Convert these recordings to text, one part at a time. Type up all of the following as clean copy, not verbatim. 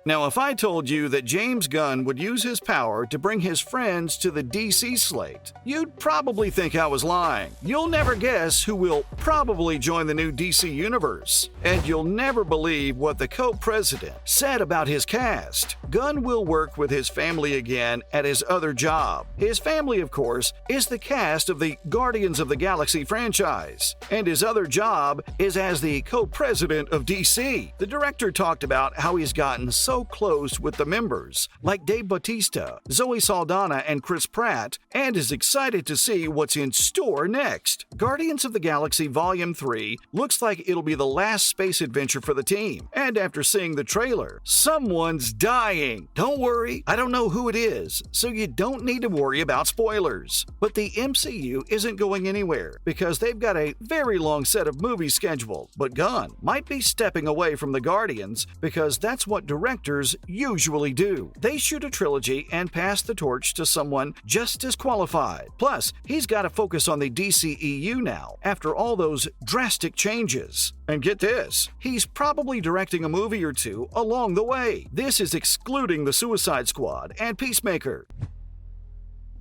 Now, if I told you that James Gunn would use his power to bring his friends to the DC slate, you'd probably think I was lying. You'll never guess who will probably join the new DC universe. And you'll never believe what the co-president said about his cast. Gunn will work with his family again at his other job. His family, of course, is the cast of the Guardians of the Galaxy franchise. And his other job is as the co-president of DC. The director talked about how he's gotten so close with the members, like Dave Bautista, Zoe Saldana, and Chris Pratt, and is excited to see what's in store next. Guardians of the Galaxy Volume 3 looks like it'll be the last space adventure for the team, and after seeing the trailer, someone's dying. Don't worry, I don't know who it is, so you don't need to worry about spoilers. But the MCU isn't going anywhere, because they've got a very long set of movies scheduled. But Gunn might be stepping away from the Guardians, because that's what directors usually do. They shoot a trilogy and pass the torch to someone just as qualified. Plus, he's got to focus on the DCEU now, after all those drastic changes. And get this, he's probably directing a movie or two along the way. This is excluding the Suicide Squad and Peacemaker.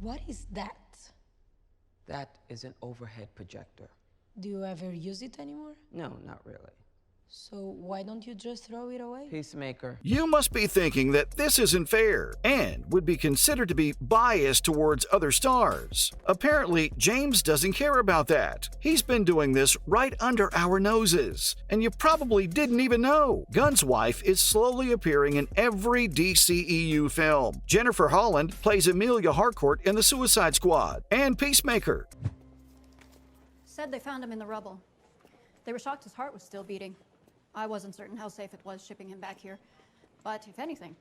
What is that? That is an overhead projector. Do you ever use it anymore? No, not really. So why don't you just throw it away? Peacemaker. You must be thinking that this isn't fair and would be considered to be biased towards other stars. Apparently, James doesn't care about that. He's been doing this right under our noses. And you probably didn't even know. Gunn's wife is slowly appearing in every DCEU film. Jennifer Holland plays Amelia Harcourt in The Suicide Squad and Peacemaker. Said they found him in the rubble. They were shocked his heart was still beating. I wasn't certain how safe it was shipping him back here. But if anything,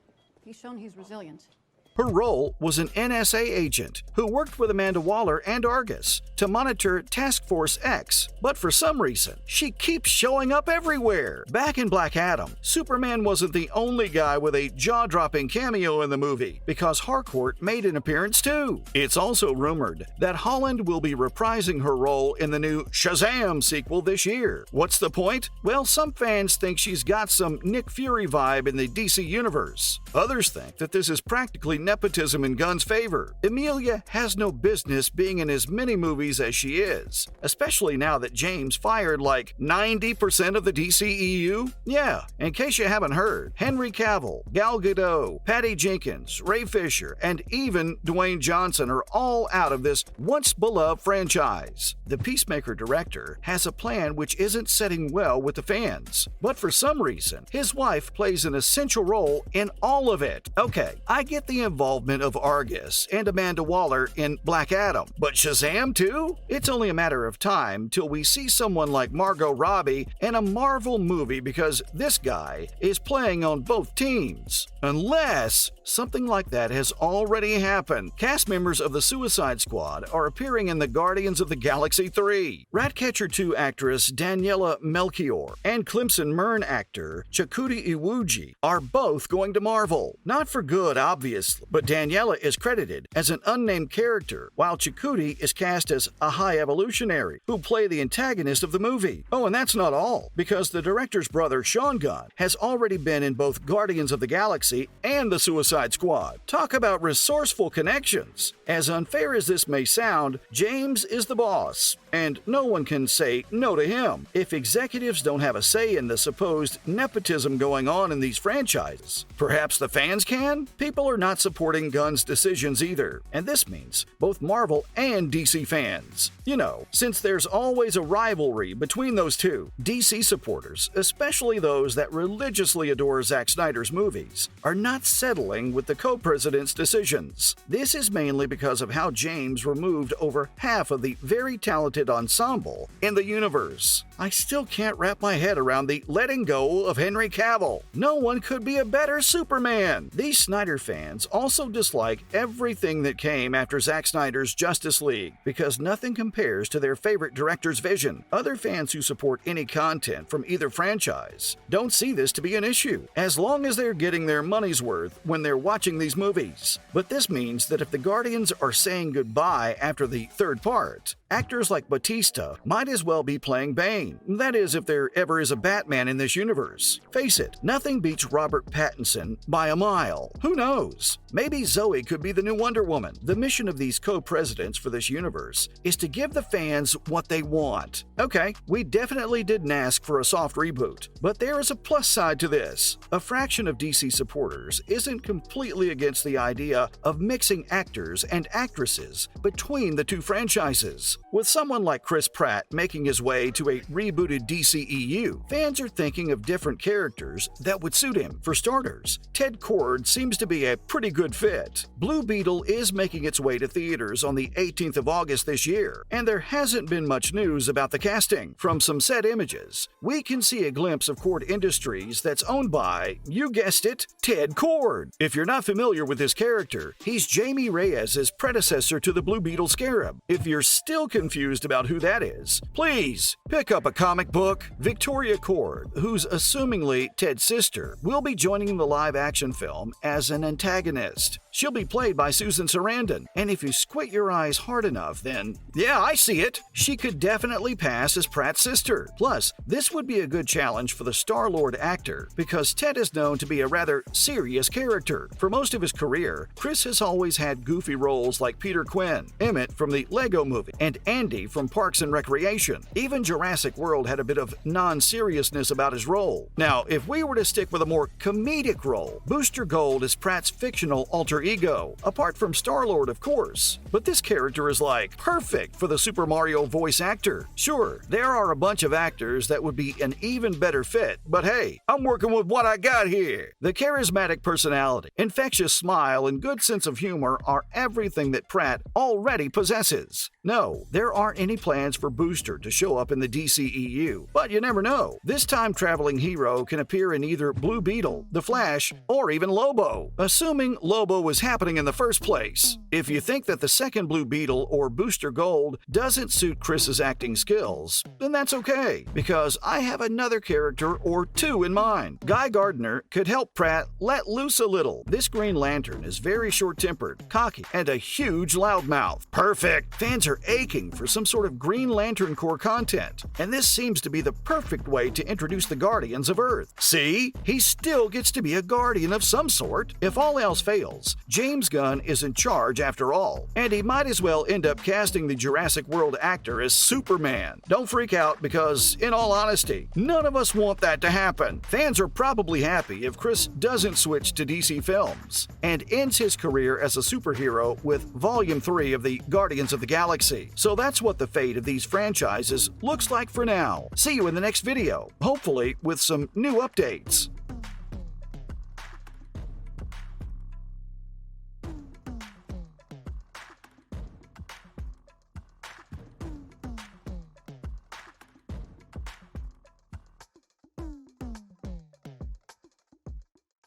he's shown he's resilient. Her role was an NSA agent who worked with Amanda Waller and Argus to monitor Task Force X, but for some reason, she keeps showing up everywhere. Back in Black Adam, Superman wasn't the only guy with a jaw-dropping cameo in the movie, because Harcourt made an appearance too. It's also rumored that Holland will be reprising her role in the new Shazam sequel this year. What's the point? Well, some fans think she's got some Nick Fury vibe in the DC universe. Others think that this is practically nepotism in Gunn's favor. Amelia has no business being in as many movies as she is, especially now that James fired like 90% of the DCEU. Yeah, in case you haven't heard, Henry Cavill, Gal Gadot, Patty Jenkins, Ray Fisher, and even Dwayne Johnson are all out of this once-beloved franchise. The Peacemaker director has a plan which isn't setting well with the fans, but for some reason, his wife plays an essential role in all of it. Okay, I get the involvement of Argus and Amanda Waller in Black Adam, but Shazam too? It's only a matter of time till we see someone like Margot Robbie in a Marvel movie, because this guy is playing on both teams. Unless something like that has already happened. Cast members of the Suicide Squad are appearing in the Guardians of the Galaxy 3. Ratcatcher 2 actress Daniela Melchior and Clemson Mern actor Chakudi Iwuji are both going to Marvel. Not for good, obviously, but Daniela is credited as an unnamed character, while Chakudi is cast as a high evolutionary who play the antagonist of the movie. Oh, and that's not all, because the director's brother Sean Gunn has already been in both Guardians of the Galaxy and the Suicide Squad. Talk about resourceful connections. As unfair as this may sound, James is the boss, and no one can say no to him. If executives don't have a say in the supposed nepotism going on in these franchises, perhaps the fans can? People are not supporting Gunn's decisions either, and this means both Marvel and DC fans. You know, since there's always a rivalry between those two, DC supporters, especially those that religiously adore Zack Snyder's movies, are not settling with the co-president's decisions. This is mainly because of how James removed over half of the very talented ensemble in the universe. I still can't wrap my head around the letting go of Henry Cavill. No one could be a better Superman. These Snyder fans also dislike everything that came after Zack Snyder's Justice League, because nothing compares to their favorite director's vision. Other fans who support any content from either franchise don't see this to be an issue, as long as they're getting their money's worth when they're watching these movies. But this means that if the Guardians are saying goodbye after the third part, actors like Batista might as well be playing Bane. That is, if there ever is a Batman in this universe. Face it, nothing beats Robert Pattinson by a mile. Who knows? Maybe Zoe could be the new Wonder Woman. The mission of these co-presidents for this universe is to give the fans what they want. Okay, we definitely didn't ask for a soft reboot, but there is a plus side to this. A fraction of DC supporters isn't completely against the idea of mixing actors and actresses between the two franchises. With someone like Chris Pratt making his way to a rebooted DCEU, fans are thinking of different characters that would suit him. For starters, Ted Kord seems to be a pretty good fit. Blue Beetle is making its way to theaters on the 18th of August this year, and there hasn't been much news about the casting. From some set images, we can see a glimpse of Kord Industries that's owned by, you guessed it, Ted Kord. If you're not familiar with this character, he's Jamie Reyes' predecessor to the Blue Beetle Scarab. If you're still confused about who that is, please pick up a comic book. Victoria Kord, who's assumingly Ted's sister, will be joining the live-action film as an antagonist. She'll be played by Susan Sarandon, and if you squint your eyes hard enough, then, yeah, I see it! She could definitely pass as Pratt's sister. Plus, this would be a good challenge for the Star-Lord actor, because Ted is known to be a rather serious character. For most of his career, Chris has always had goofy roles like Peter Quinn, Emmett from the Lego Movie, and Andy from Parks and Recreation. Even Jurassic World had a bit of non-seriousness about his role. Now, if we were to stick with a more comedic role, Booster Gold is Pratt's fictional alter ego, apart from Star-Lord, of course. But this character is like perfect for the Super Mario voice actor. Sure, there are a bunch of actors that would be an even better fit, but hey, I'm working with what I got here. The charismatic personality, infectious smile, and good sense of humor are everything that Pratt already possesses. No, there aren't any plans for Booster to show up in the DCEU, but you never know. This time-traveling hero can appear in either Blue Beetle, The Flash, or even Lobo, assuming Lobo was happening in the first place. If you think that the second Blue Beetle or Booster Gold doesn't suit Chris's acting skills, then that's okay, because I have another character or two in mind. Guy Gardner could help Pratt let loose a little. This Green Lantern is very short-tempered, cocky, and a huge loudmouth. Perfect! Fans are aching for some sort of Green Lantern Corps content, and this seems to be the perfect way to introduce the Guardians of Earth. See? He still gets to be a Guardian of some sort. If all else fails, James Gunn is in charge after all, and he might as well end up casting the Jurassic World actor as Superman. Don't freak out because, in all honesty, none of us want that to happen. Fans are probably happy if Chris doesn't switch to DC Films and ends his career as a superhero with Volume 3 of the Guardians of the Galaxy. So that's what the fate of these franchises looks like for now. See you in the next video, hopefully with some new updates.